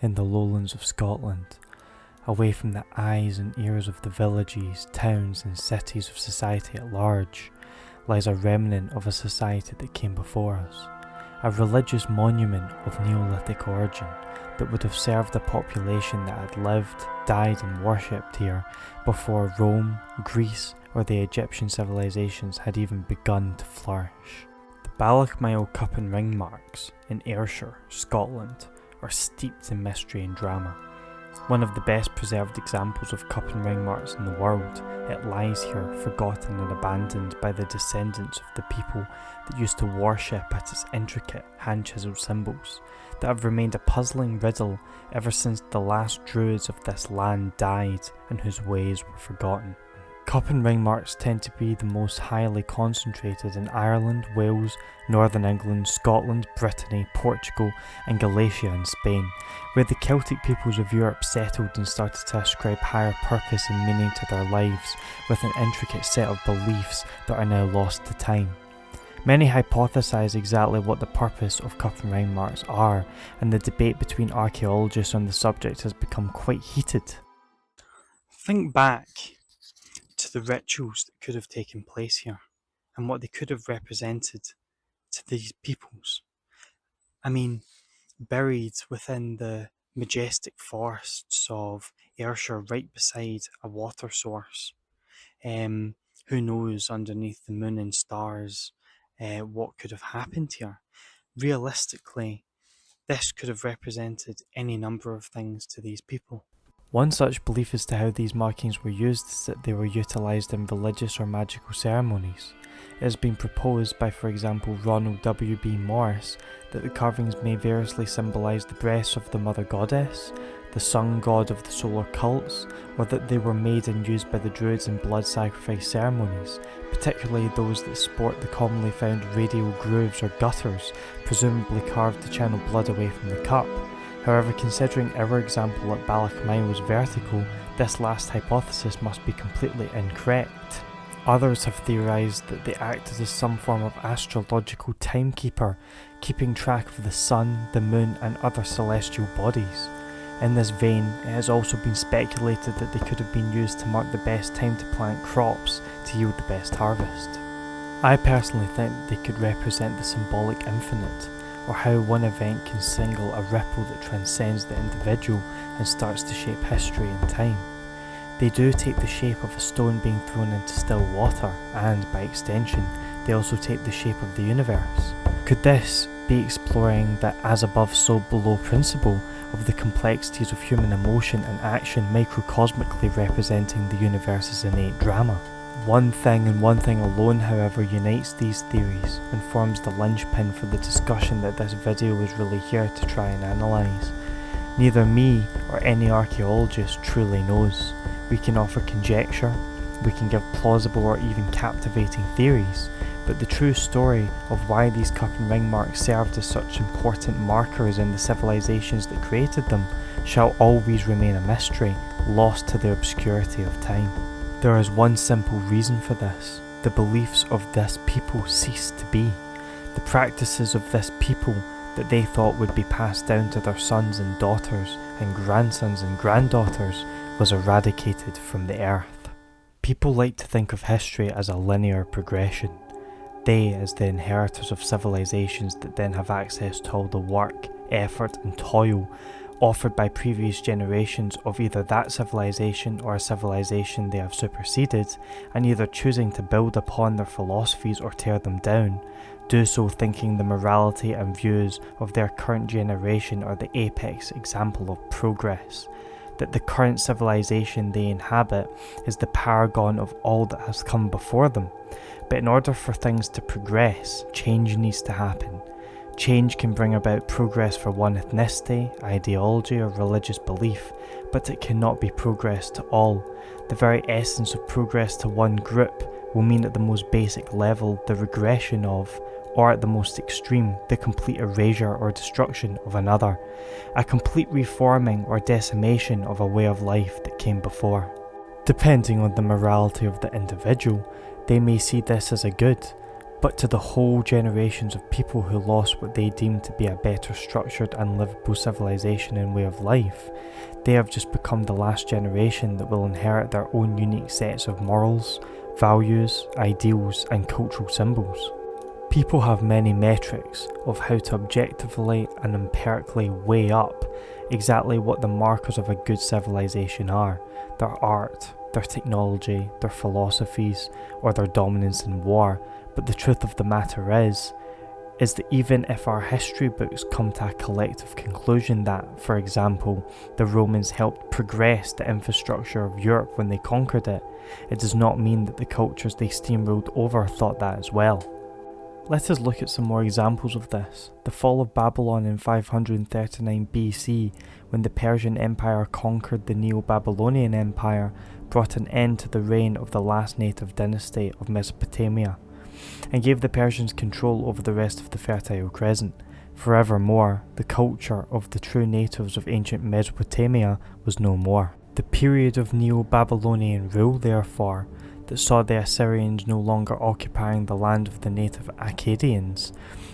in the lowlands of Scotland, away from the eyes and ears of the villages, towns and cities of society at large, lies a remnant of a society that came before us, a religious monument of Neolithic origin that would have served a population that had lived, died and worshipped here before Rome, Greece or the Egyptian civilizations had even begun to flourish. The Ballochmyle cup and ring marks in Ayrshire, Scotland, are steeped in mystery and drama. One of the best preserved examples of cup and ring marks in the world, it lies here forgotten and abandoned by the descendants of the people that used to worship at its intricate hand-chiselled symbols, that have remained a puzzling riddle ever since the last druids of this land died and whose ways were forgotten. Cup and ring marks tend to be the most highly concentrated in Ireland, Wales, Northern England, Scotland, Brittany, Portugal and Galatia and Spain, where the Celtic peoples of Europe settled and started to ascribe higher purpose and meaning to their lives with an intricate set of beliefs that are now lost to time. Many hypothesize exactly what the purpose of cup and ring marks are, and the debate between archaeologists on the subject has become quite heated. Think back to the rituals that could have taken place here and what they could have represented to these peoples. I mean, buried within the majestic forests of Ayrshire right beside a water source. Who knows underneath the moon and stars what could have happened here. Realistically, this could have represented any number of things to these people. One such belief as to how these markings were used is that they were utilised in religious or magical ceremonies. It has been proposed by, for example, Ronald W.B. Morris that the carvings may variously symbolise the breasts of the mother goddess, the sun god of the solar cults, or that they were made and used by the druids in blood sacrifice ceremonies, particularly those that sport the commonly found radial grooves or gutters, presumably carved to channel blood away from the cup. However, considering our example at Ballochmyle was vertical, this last hypothesis must be completely incorrect. Others have theorised that they acted as some form of astrological timekeeper, keeping track of the sun, the moon and other celestial bodies. In this vein, it has also been speculated that they could have been used to mark the best time to plant crops to yield the best harvest. I personally think they could represent the symbolic infinite, or how one event can single a ripple that transcends the individual and starts to shape history and time. They do take the shape of a stone being thrown into still water, and, by extension, they also take the shape of the universe. Could this be exploring the as above so below principle of the complexities of human emotion and action microcosmically representing the universe's innate drama? One thing and one thing alone, however, unites these theories and forms the linchpin for the discussion that this video is really here to try and analyse. Neither me or any archaeologist truly knows. We can offer conjecture, we can give plausible or even captivating theories, but the true story of why these cup and ring marks served as such important markers in the civilizations that created them shall always remain a mystery, lost to the obscurity of time. There is one simple reason for this. The beliefs of this people ceased to be. The practices of this people that they thought would be passed down to their sons and daughters and grandsons and granddaughters was eradicated from the earth. People like to think of history as a linear progression. They, as the inheritors of civilizations that then have access to all the work, effort and toil offered by previous generations of either that civilization or a civilization they have superseded, and either choosing to build upon their philosophies or tear them down, do so thinking the morality and views of their current generation are the apex example of progress, that the current civilization they inhabit is the paragon of all that has come before them. But in order for things to progress, change needs to happen. Change can bring about progress for one ethnicity, ideology or religious belief, but it cannot be progress to all. The very essence of progress to one group will mean at the most basic level the regression of, or at the most extreme, the complete erasure or destruction of another, a complete reforming or decimation of a way of life that came before. Depending on the morality of the individual, they may see this as a good, but to the whole generations of people who lost what they deemed to be a better structured and livable civilization and way of life, they have just become the last generation that will inherit their own unique sets of morals, values, ideals, and cultural symbols. People have many metrics of how to objectively and empirically weigh up exactly what the markers of a good civilization are: their art, their technology, their philosophies, or their dominance in war. But the truth of the matter is that even if our history books come to a collective conclusion that, for example, the Romans helped progress the infrastructure of Europe when they conquered it, it does not mean that the cultures they steamrolled over thought that as well. Let us look at some more examples of this. The fall of Babylon in 539 BC, when the Persian Empire conquered the Neo-Babylonian Empire, brought an end to the reign of the last native dynasty of Mesopotamia, and gave the Persians control over the rest of the Fertile Crescent. Forevermore, the culture of the true natives of ancient Mesopotamia was no more. The period of Neo-Babylonian rule, therefore, that saw the Assyrians no longer occupying the land of the native Akkadians,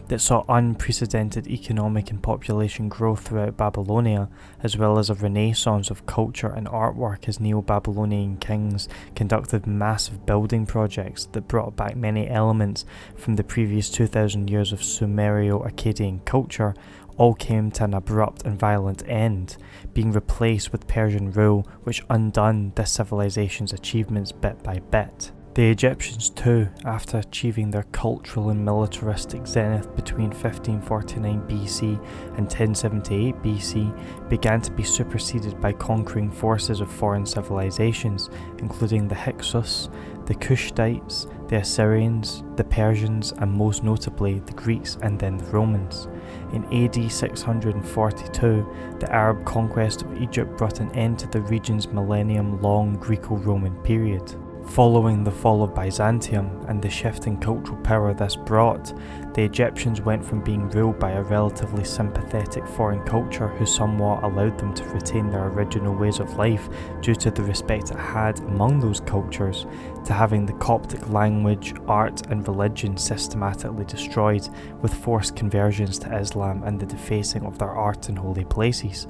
that saw unprecedented economic and population growth throughout Babylonia, as well as a renaissance of culture and artwork as Neo-Babylonian kings conducted massive building projects that brought back many elements from the previous 2,000 years of Sumerio-Akkadian culture, all came to an abrupt and violent end, being replaced with Persian rule, which undone this civilization's achievements bit by bit. The Egyptians too, after achieving their cultural and militaristic zenith between 1549 BC and 1078 BC, began to be superseded by conquering forces of foreign civilizations, including the Hyksos, the Kushtites, the Assyrians, the Persians, and most notably the Greeks and then the Romans. In AD 642, the Arab conquest of Egypt brought an end to the region's millennium-long Greco-Roman period. Following the fall of Byzantium and the shift in cultural power this brought, the Egyptians went from being ruled by a relatively sympathetic foreign culture who somewhat allowed them to retain their original ways of life due to the respect it had among those cultures, to having the Coptic language, art and religion systematically destroyed with forced conversions to Islam and the defacing of their art and holy places.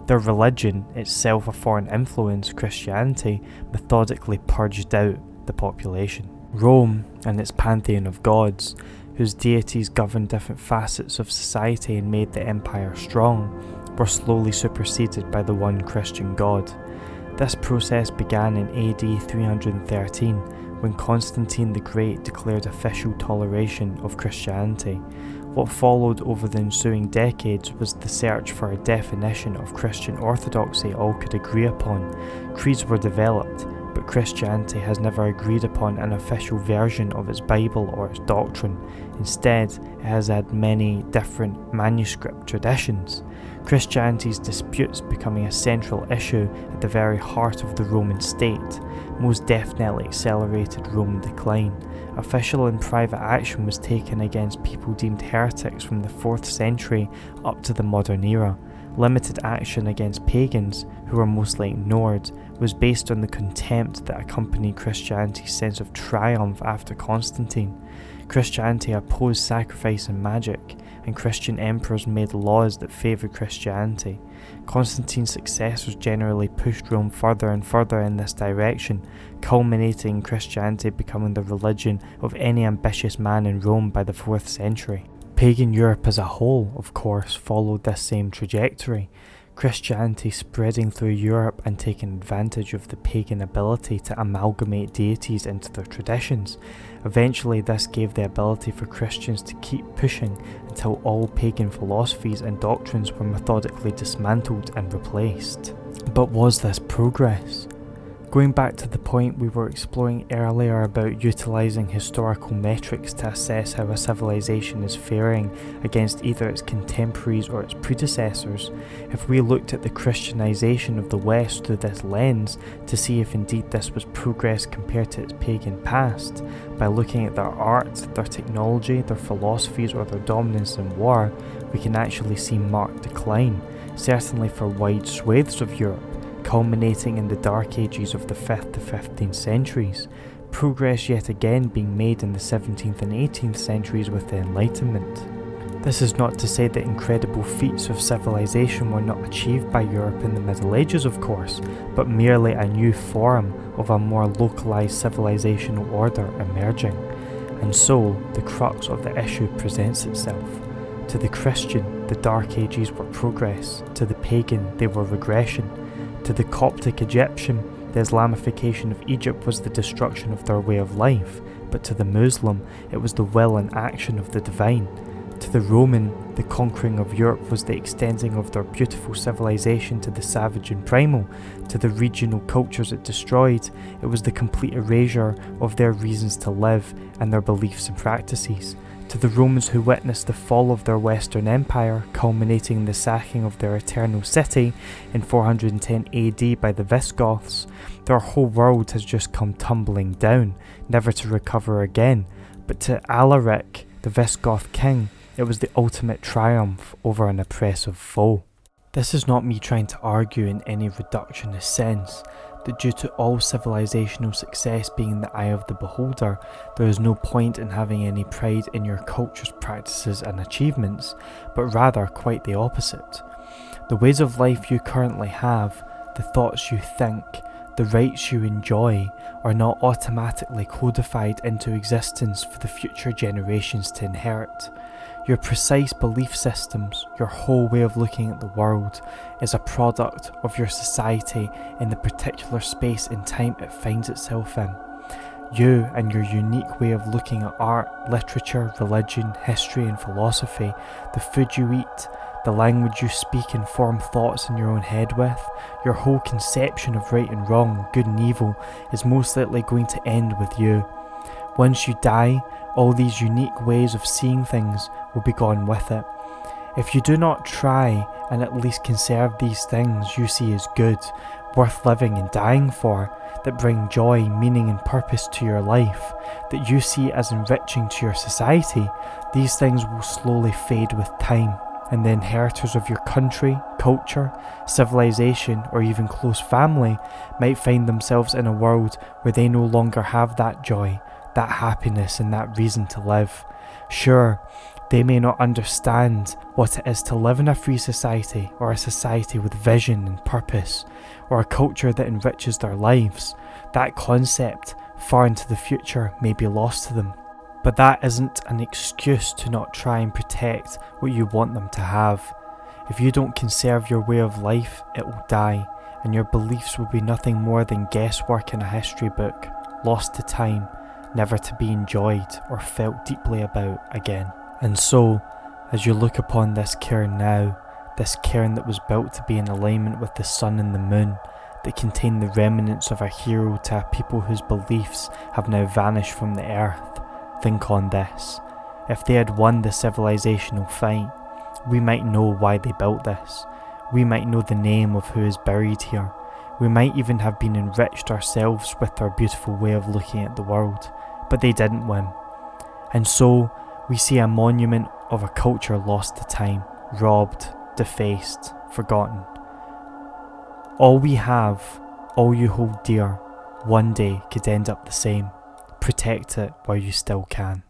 Their religion, itself a foreign influence, Christianity, methodically purged out the population. Rome and its pantheon of gods, whose deities governed different facets of society and made the empire strong, were slowly superseded by the one Christian god. This process began in AD 313, when Constantine the Great declared official toleration of Christianity. What followed over the ensuing decades was the search for a definition of Christian orthodoxy all could agree upon. Creeds were developed, but Christianity has never agreed upon an official version of its Bible or its doctrine. Instead, it has had many different manuscript traditions. Christianity's disputes becoming a central issue at the very heart of the Roman state most definitely accelerated Roman decline. Official and private action was taken against people deemed heretics from the 4th century up to the modern era. Limited action against pagans, who were mostly ignored, was based on the contempt that accompanied Christianity's sense of triumph after Constantine. Christianity opposed sacrifice and magic, and Christian emperors made laws that favoured Christianity. Constantine's successors generally pushed Rome further and further in this direction, culminating in Christianity becoming the religion of any ambitious man in Rome by the 4th century. Pagan Europe as a whole, of course, followed this same trajectory. Christianity spreading through Europe and taking advantage of the pagan ability to amalgamate deities into their traditions. Eventually, this gave the ability for Christians to keep pushing until all pagan philosophies and doctrines were methodically dismantled and replaced. But was this progress? Going back to the point we were exploring earlier about utilising historical metrics to assess how a civilization is faring against either its contemporaries or its predecessors, if we looked at the Christianization of the West through this lens to see if indeed this was progress compared to its pagan past, by looking at their art, their technology, their philosophies or their dominance in war, we can actually see marked decline, certainly for wide swathes of Europe, culminating in the Dark Ages of the 5th to 15th centuries. progress yet again being made in the 17th and 18th centuries with the Enlightenment. This is not to say that incredible feats of civilization were not achieved by Europe in the Middle Ages, of course, but merely a new form of a more localized civilizational order emerging. And so, the crux of the issue presents itself. To the Christian, the Dark Ages were progress. To the pagan, they were regression. To the Coptic Egyptian, the Islamification of Egypt was the destruction of their way of life, but to the Muslim, it was the will and action of the divine. To the Roman, the conquering of Europe was the extending of their beautiful civilization to the savage and primal. To the regional cultures it destroyed, it was the complete erasure of their reasons to live and their beliefs and practices. To the Romans who witnessed the fall of their Western Empire, culminating in the sacking of their eternal city in 410 AD by the Visigoths, their whole world has just come tumbling down, never to recover again. But to Alaric, the Visigoth king, it was the ultimate triumph over an oppressive foe. This is not me trying to argue in any reductionist sense that due to all civilizational success being in the eye of the beholder, there is no point in having any pride in your culture's practices and achievements, but rather quite the opposite. The ways of life you currently have, the thoughts you think, the rights you enjoy, are not automatically codified into existence for the future generations to inherit. Your precise belief systems, your whole way of looking at the world, is a product of your society in the particular space and time it finds itself in. You and your unique way of looking at art, literature, religion, history and philosophy, the food you eat, the language you speak and form thoughts in your own head with, your whole conception of right and wrong, good and evil, is most likely going to end with you. Once you die, all these unique ways of seeing things will be gone with it. If you do not try and at least conserve these things you see as good, worth living and dying for, that bring joy, meaning and purpose to your life, that you see as enriching to your society, these things will slowly fade with time, and the inheritors of your country, culture, civilization, or even close family might find themselves in a world where they no longer have that joy, that happiness and that reason to live. Sure, they may not understand what it is to live in a free society, or a society with vision and purpose, or a culture that enriches their lives. That concept, far into the future, may be lost to them. But that isn't an excuse to not try and protect what you want them to have. If you don't conserve your way of life, it will die, and your beliefs will be nothing more than guesswork in a history book, lost to time, never to be enjoyed or felt deeply about again. And so, as you look upon this cairn now, this cairn that was built to be in alignment with the sun and the moon, that contained the remnants of a hero to a people whose beliefs have now vanished from the earth, think on this. If they had won the civilizational fight, we might know why they built this. We might know the name of who is buried here. We might even have been enriched ourselves with their beautiful way of looking at the world. But they didn't win. And so, we see a monument of a culture lost to time, robbed, defaced, forgotten. All we have, all you hold dear, one day could end up the same. Protect it while you still can.